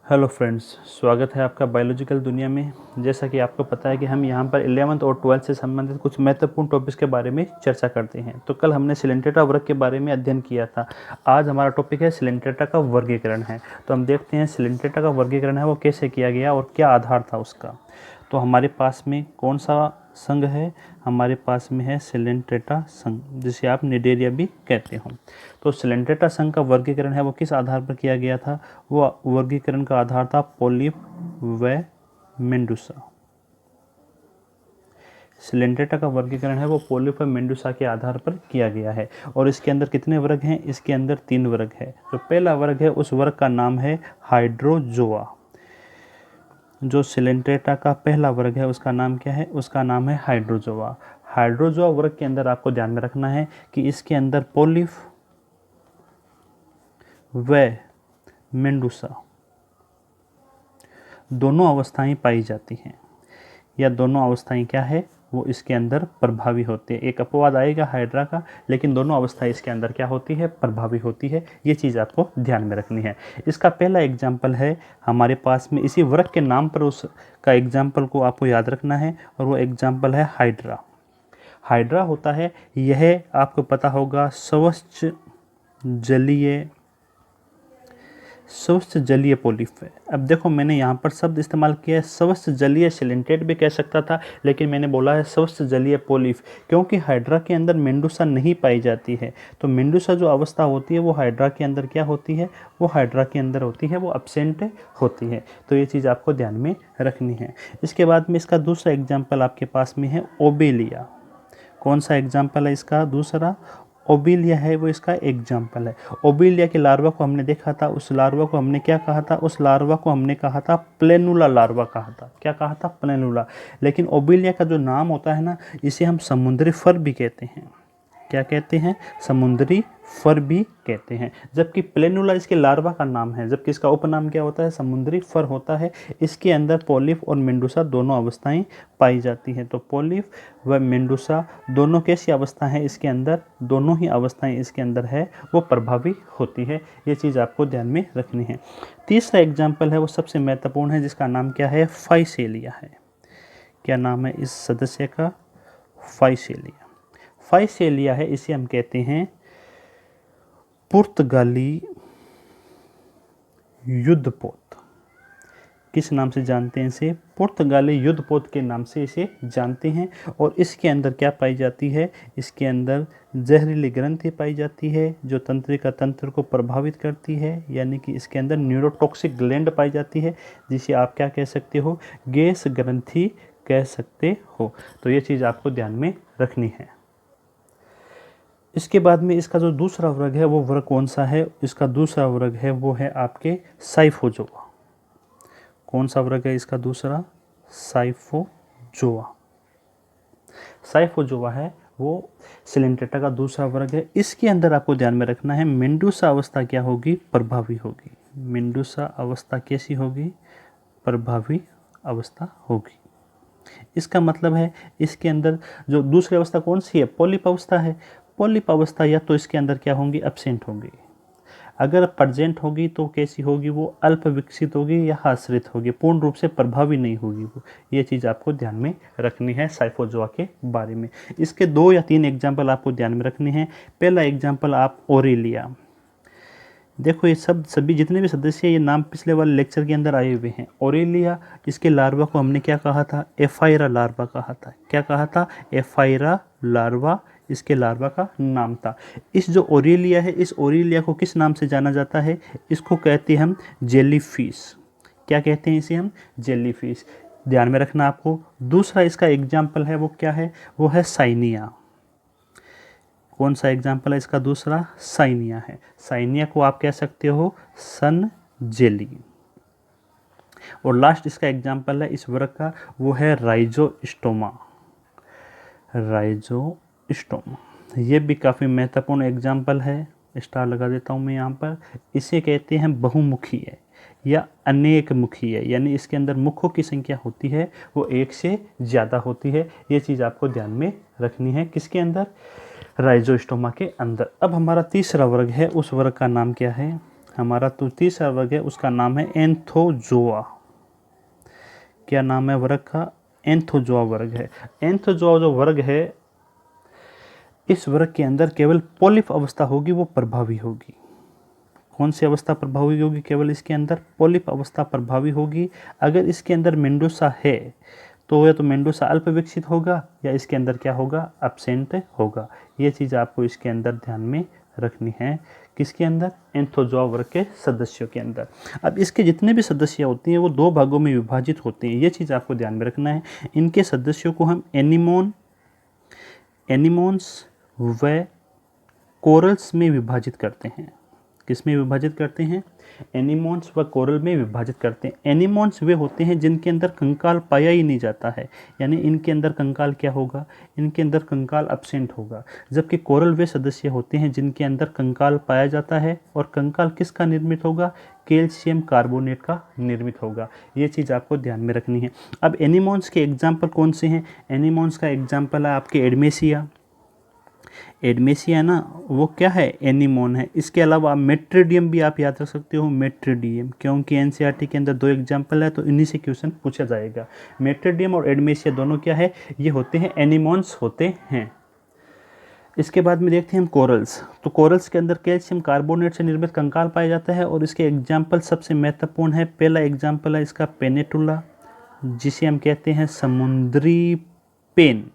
Hello friends, स्वागत है आपका बायोलॉजिकल दुनिया में। जैसा कि आपको पता है कि हम यहाँ पर 11th और 12th से संबंधित कुछ महत्वपूर्ण टॉपिक्स के बारे में चर्चा करते हैं। तो कल हमने सिलेंट्रेटा वर्ग के बारे में अध्ययन किया था। आज हमारा टॉपिक है सिलेंट्रेटा का वर्गीकरण है। तो हम देखते हैं सिलेंट्रेटा का वर्गीकरण है वो कैसे किया गया और क्या आधार था उसका। तो हमारे पास में कौन सा संघ है? हमारे पास में है सिलेंट्रेटा संघ, जिसे आप निडेरिया भी कहते हो। तो सिलेंट्रेटा संघ का वर्गीकरण है वो किस आधार पर किया गया था? वो वर्गीकरण का आधार था पोलिप व मेंडूसा। सिलेंट्रेटा का वर्गीकरण है वो पोलिप व मेंडूसा के आधार पर किया गया है। और इसके अंदर कितने वर्ग हैं? इसके अंदर 3 वर्ग है। जो पहला वर्ग है उस वर्ग का नाम है हाइड्रोजोआ। जो सिलेंट्रेटा का पहला वर्ग है उसका नाम क्या है? उसका नाम है हाइड्रोजोआ। हाइड्रोजोआ वर्ग के अंदर आपको ध्यान में रखना है कि इसके अंदर पोलिप व मेंडूसा दोनों अवस्थाएं पाई जाती हैं। या दोनों अवस्थाएं क्या है? वो इसके अंदर प्रभावी होती है। एक अपवाद आएगा हाइड्रा का, लेकिन दोनों अवस्थाएं इसके अंदर क्या होती है? प्रभावी होती है। ये चीज़ आपको ध्यान में रखनी है। इसका पहला एग्जाम्पल है हमारे पास में, इसी वर्ग के नाम पर उसका एग्जाम्पल को आपको याद रखना है, और वो एग्जाम्पल है हाइड्रा। हाइड्रा होता है, यह आपको पता होगा स्वस्थ जलीय पोलिप है। अब देखो, मैंने यहाँ पर शब्द इस्तेमाल किया है स्वस्थ जलीय, सिलेंट्रेट भी कह सकता था, लेकिन मैंने बोला है स्वस्थ जलीय पोलिप, क्योंकि हाइड्रा के अंदर मेंडूसा नहीं पाई जाती है। तो मेंडूसा जो अवस्था होती है वो हाइड्रा के अंदर क्या होती है? वो हाइड्रा के अंदर होती है, वो एब्सेंट होती है। तो ये चीज़ आपको ध्यान में रखनी है। इसके बाद में इसका दूसरा एग्जाम्पल आपके पास में है ओबेलिया। कौन सा एग्जाम्पल है इसका? दूसरा ओबिलिया है वो इसका एग्जाम्पल है। ओबिलिया के लार्वा को हमने देखा था, उस लार्वा को हमने क्या कहा था? उस लार्वा को हमने कहा था प्लेनुला लार्वा कहा था। क्या कहा था? प्लेनुला। लेकिन ओबिलिया का जो नाम होता है ना, इसे हम समुद्री फर भी कहते हैं। क्या कहते हैं? समुद्री फर भी कहते हैं। जबकि प्लेनुला इसके लार्वा का नाम है, जबकि इसका उपनाम क्या होता है? समुद्री फर होता है। इसके अंदर पोलिप और मेंडूसा दोनों अवस्थाएं पाई जाती हैं। तो पोलिप व मेंडूसा दोनों कैसी अवस्था है इसके अंदर? दोनों ही अवस्थाएं इसके अंदर है वो प्रभावी होती है। ये चीज़ आपको ध्यान में रखनी है। तीसरा एग्जाम्पल है वो सबसे महत्वपूर्ण है, जिसका नाम क्या है? फाइसेलिया है। क्या नाम है इस सदस्य का? फाइसेलिया। फाइसेलिया है, इसे हम कहते हैं पुर्तगाली युद्धपोत। किस नाम से जानते हैं इसे? पुर्तगाली युद्धपोत के नाम से इसे जानते हैं। और इसके अंदर क्या पाई जाती है? इसके अंदर जहरीली ग्रंथि पाई जाती है जो तंत्रिका तंत्र को प्रभावित करती है, यानी कि इसके अंदर न्यूरोटॉक्सिक ग्लैंड पाई जाती है, जिसे आप क्या कह सकते हो? गैस ग्रंथि कह सकते हो। तो ये चीज़ आपको ध्यान में रखनी है। इसके बाद में इसका जो दूसरा वर्ग है वो वर्ग कौन सा है? इसका दूसरा वर्ग है वो है आपके साइफोजोआ। कौन सा वर्ग है इसका दूसरा? साइफोजोआ। साइफोजोआ है वो सिलेंट्रेटा का दूसरा वर्ग है। इसके अंदर आपको ध्यान में रखना है मेंडूसा अवस्था क्या होगी? प्रभावी होगी। मेंडूसा अवस्था कैसी होगी? प्रभावी अवस्था होगी। इसका मतलब है इसके अंदर जो दूसरी अवस्था कौन सी है? पोलिप अवस्था है। पोलिप अवस्था या तो इसके अंदर क्या होंगी? एब्सेंट होंगी। अगर प्रेजेंट होगी तो कैसी होगी? वो अल्प विकसित होगी या आश्रित होगी, पूर्ण रूप से प्रभावी नहीं होगी वो। ये चीज़ आपको ध्यान में रखनी है साइफोजोआ के बारे में। इसके 2 या 3 एग्जाम्पल आपको ध्यान में रखने हैं। पहला एग्जाम्पल आप ओरेलिया। देखो, ये सब सभी जितने भी सदस्य हैं ये नाम पिछले वाले लेक्चर के अंदर आए हुए हैं। ओरेलिया, इसके लार्वा को हमने क्या कहा था? एफाइरा लार्वा कहा था। क्या कहा था? एफाइरा लार्वा इसके लार्वा का नाम था। इस जो ओरेलिया है, इस ओरेलिया को किस नाम से जाना जाता है? इसको कहते हैं हम जेलीफिश। क्या कहते हैं इसे हम? जेलीफिश। ध्यान में रखना आपको। दूसरा इसका एग्जाम्पल है वो क्या है? वो है साइनिया। कौन सा एग्जाम्पल है इसका दूसरा? साइनिया है। साइनिया को आप कह सकते हो सन जेली। और लास्ट इसका एग्जाम्पल है इस वर्ग का, वो है राइजोस्टोमा। राइजोस्टोमा ये भी काफ़ी महत्वपूर्ण एग्जाम्पल है। स्टार लगा देता हूँ मैं यहाँ पर। इसे कहते हैं बहुमुखी है या अनेक मुखी है, यानी इसके अंदर मुखों की संख्या होती है वो 1 से ज़्यादा होती है। ये चीज़ आपको ध्यान में रखनी है। किसके अंदर? राइजोस्टोमा के अंदर। अब हमारा तीसरा वर्ग है, उस वर्ग का नाम क्या है? हमारा तो तीसरा वर्ग है उसका नाम है एंथोजोआ। क्या नाम है वर्ग का? एंथोजोआ वर्ग है। एंथोजोआ जो वर्ग है, इस वर्ग के अंदर केवल पोलिप अवस्था होगी वो प्रभावी होगी। कौन सी अवस्था प्रभावी होगी? केवल इसके अंदर पोलिप अवस्था प्रभावी होगी। अगर इसके अंदर मेंडूसा है तो या तो मेंडूसा अल्प विकसित होगा या इसके अंदर क्या होगा? एब्सेंट होगा। ये चीज़ आपको इसके अंदर ध्यान में रखनी है। किसके अंदर? एंथोजोआ वर्ग के सदस्यों के अंदर। अब इसके जितने भी सदस्य होते हैं वो दो भागों में विभाजित होते हैं, ये चीज़ आपको ध्यान में रखना है। इनके सदस्यों को हम एनिमोन्स व कोरल्स में विभाजित करते हैं। किस में विभाजित करते हैं? एनिमोन्स व कोरल में विभाजित करते हैं। एनिमोन्स वे होते हैं जिनके अंदर कंकाल पाया ही नहीं जाता है, यानी इनके अंदर कंकाल क्या होगा? इनके अंदर कंकाल एब्सेंट होगा। जबकि कोरल वे सदस्य होते हैं जिनके अंदर कंकाल पाया जाता है, और कंकाल किसका निर्मित होगा? कैल्शियम कार्बोनेट का निर्मित होगा। ये चीज़ आपको ध्यान में रखनी है। अब एनिमोन्स के एग्जाम्पल कौन से हैं? एनिमोन्स का एग्जाम्पल है आपके एडमेसिया। एडमेसिया ना वो क्या है? एनिमोन है। इसके अलावा मेट्रिडियम भी आप याद रख सकते हो, मेट्रिडियम, क्योंकि एनसीईआरटी के अंदर दो एग्जाम्पल है तो इन्हीं से क्वेश्चन पूछा जाएगा। मेट्रिडियम और एडमेसिया दोनों क्या है? ये होते हैं एनिमोन्स होते हैं। इसके बाद में देखते हैं हम कोरल्स। तो कोरल्स के अंदर कैल्शियम कार्बोनेट से निर्मित कंकाल पाया जाता है और इसके एग्जाम्पल सबसे महत्वपूर्ण है। पहला एग्जाम्पल है इसका पेनेटुला, जिसे हम कहते हैं समुद्री पेन।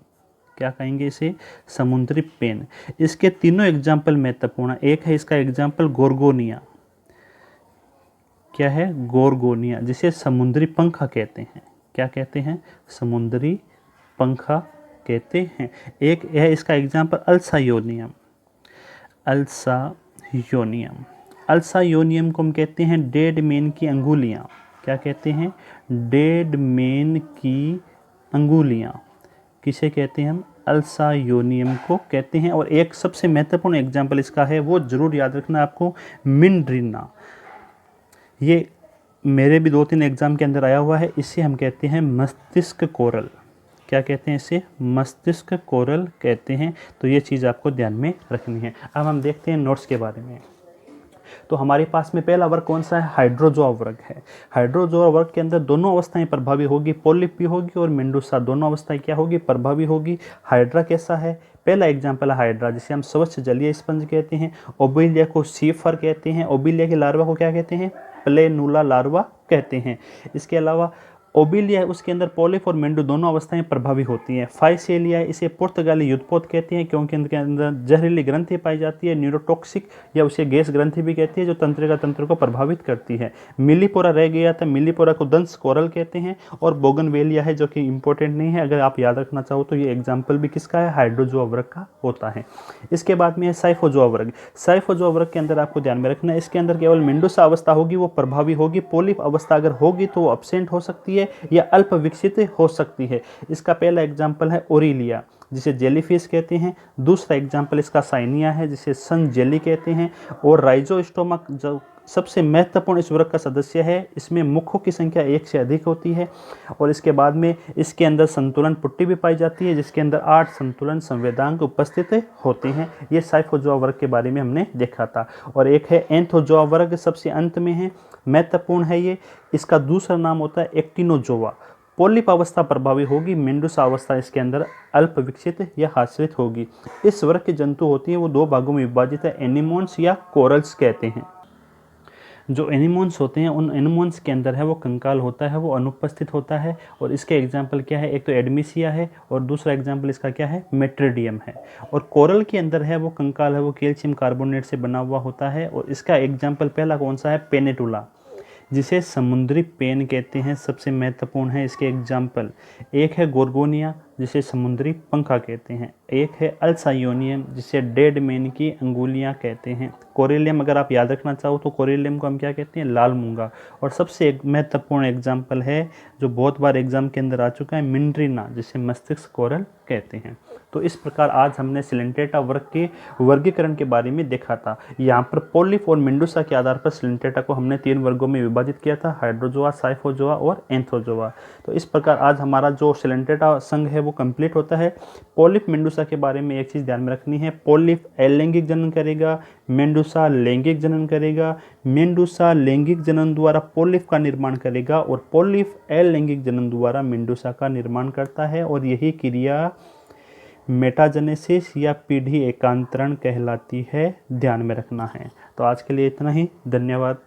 क्या कहेंगे इसे? समुद्री पेन। इसके तीनों एग्जाम्पल महत्वपूर्ण। एक है इसका एग्जाम्पल गोर्गोनिया। क्या है? गोर्गोनिया, जिसे समुद्री पंखा कहते हैं। क्या कहते हैं? समुद्री पंखा कहते हैं। एक है इसका एग्जाम्पल अल्सायोनियम। अल्सायोनियम, अल्सायोनियम को हम कहते हैं डेड मैन की अंगुलियाँ। क्या कहते हैं? डेड मैन की अंगुलियाँ। किसे कहते हैं हम? अल्सायोनियम को कहते हैं। और एक सबसे महत्वपूर्ण एग्जाम्पल इसका है, वो जरूर याद रखना आपको, मिंड्रीना। ये मेरे भी 2-3 एग्जाम के अंदर आया हुआ है। इसे हम कहते हैं मस्तिष्क कोरल। क्या कहते हैं इसे? मस्तिष्क कोरल कहते हैं। तो ये चीज़ आपको ध्यान में रखनी है। अब हम देखते हैं नोट्स के बारे में। तो हमारे पास में पहला वर्ग कौन सा है? हाइड्रोजोआ वर्ग है। हाइड्रोजोआ वर्ग के अंदर दोनों अवस्थाएं प्रभावी होगी, पोलिप भी होगी और मेंडूसा, दोनों अवस्थाएं क्या होगी? प्रभावी होगी। हाइड्रा कैसा है? पहला एग्जाम्पल है हाइड्रा, जिसे हम स्वच्छ जलीय स्पंज कहते हैं। ओबिलिया को सीफर कहते हैं। ओबिलिया के लार्वा को क्या कहते हैं? प्लेनुला लार्वा कहते हैं। इसके अलावा ओबिलिया है, उसके अंदर पोलिप और मेंडू दोनों अवस्थाएं प्रभावी होती हैं। फाइसेलिया है, इसे पुर्तगाली युद्धपोत कहते हैं क्योंकि इनके अंदर जहरीली ग्रंथि पाई जाती है, न्यूरोटॉक्सिक या उसे गैस ग्रंथि भी कहती है, जो तंत्रिका तंत्र को प्रभावित करती है। मिलीपोरा रह गया था, मिलीपोरा को दंश कोरल कहते हैं। और बोगनवेलिया है जो कि इंपॉर्टेंट नहीं है, अगर आप याद रखना चाहो तो ये एग्जाम्पल भी किसका है? हाइड्रोजोआ वर्ग का होता है। इसके बाद में है साइफोजोआ वर्ग। साइफोजोआ वर्ग के अंदर आपको ध्यान में रखना है, इसके अंदर केवल मेंडूसा अवस्था होगी वो प्रभावी होगी। पोलिप अवस्था अगर होगी तो वो एब्सेंट हो सकती है या अल्प विकसित हो सकती है। इसका पहला एग्जाम्पल है ओरिलिया, जिसे जेलीफिश कहते हैं। दूसरा एग्जाम्पल इसका साइनिया है, जिसे सन जेली कहते हैं। और राइजोस्टोमा जो सबसे महत्वपूर्ण इस वर्ग का सदस्य है, इसमें मुखों की संख्या 1 से अधिक होती है। और इसके बाद में इसके अंदर संतुलन पुट्टी भी पाई जाती है, जिसके अंदर 8 संतुलन संवेदांग उपस्थित होते हैं। ये साइफोजोआ वर्ग के बारे में हमने देखा था। और एक है एंथोजोआ वर्ग, सबसे अंत में है, महत्वपूर्ण है ये। इसका दूसरा नाम होता है एक्टिनोजोआ। पोलिप अवस्था प्रभावी होगी, मेंडूसा अवस्था इसके अंदर अल्प विकसित या आश्रित होगी। इस वर्ग के जंतु होती है वो दो भागों में विभाजित है, एनिमोन्स या कोरल्स कहते हैं। जो एनिमोन्स होते हैं उन एनिमोन्स के अंदर है वो कंकाल होता है, वो अनुपस्थित होता है। और इसके एग्जाम्पल क्या है? एक तो एडमिसिया है और दूसरा एग्जाम्पल इसका क्या है? मेट्रिडियम है। और कोरल के अंदर है वो कंकाल है वो कैल्शियम कार्बोनेट से बना हुआ होता है। और इसका एग्जाम्पल पहला कौन सा है? पेनेटुला, जिसे समुद्री पेन कहते हैं, सबसे महत्वपूर्ण है इसके एग्जाम्पल। एक है गोर्गोनिया, जिसे समुद्री पंखा कहते हैं। एक है अल्सायोनियम, जिसे डेड मैन की अंगुलियां कहते हैं। कोरिलियम अगर आप याद रखना चाहो तो कोरिलियम को हम क्या कहते हैं? लाल मूंगा। और सबसे एक महत्वपूर्ण एग्जाम्पल है जो बहुत बार एग्जाम के अंदर आ चुका है, मिंड्रीना, जिसे मस्तिष्क कोरल कहते हैं। तो इस प्रकार आज हमने सिलेंट्रेटा वर्ग के वर्गीकरण के बारे में देखा था। यहाँ पर पोलिप और मेंडूसा के आधार पर सिलेंट्रेटा को हमने 3 वर्गों में विभाजित किया था, हाइड्रोजोआ, साइफोजोआ और एंथोजोआ। तो इस प्रकार आज हमारा जो सिलेंट्रेटा संघ है वो कंप्लीट होता है। पोलिप मेंडूसा के बारे में एक चीज़ ध्यान में रखनी है, पोलिप अलैंगिक जनन करेगा, मेंडूसा लैंगिक जनन करेगा। मेंडूसा लैंगिक जनन द्वारा पोलिप का निर्माण करेगा और पोलिप अलैंगिक जनन द्वारा मेंडूसा का निर्माण करता है, और यही क्रिया मेटाजेनेसिस या पीढ़ी एकांतरण कहलाती है, ध्यान में रखना है। तो आज के लिए इतना ही, धन्यवाद।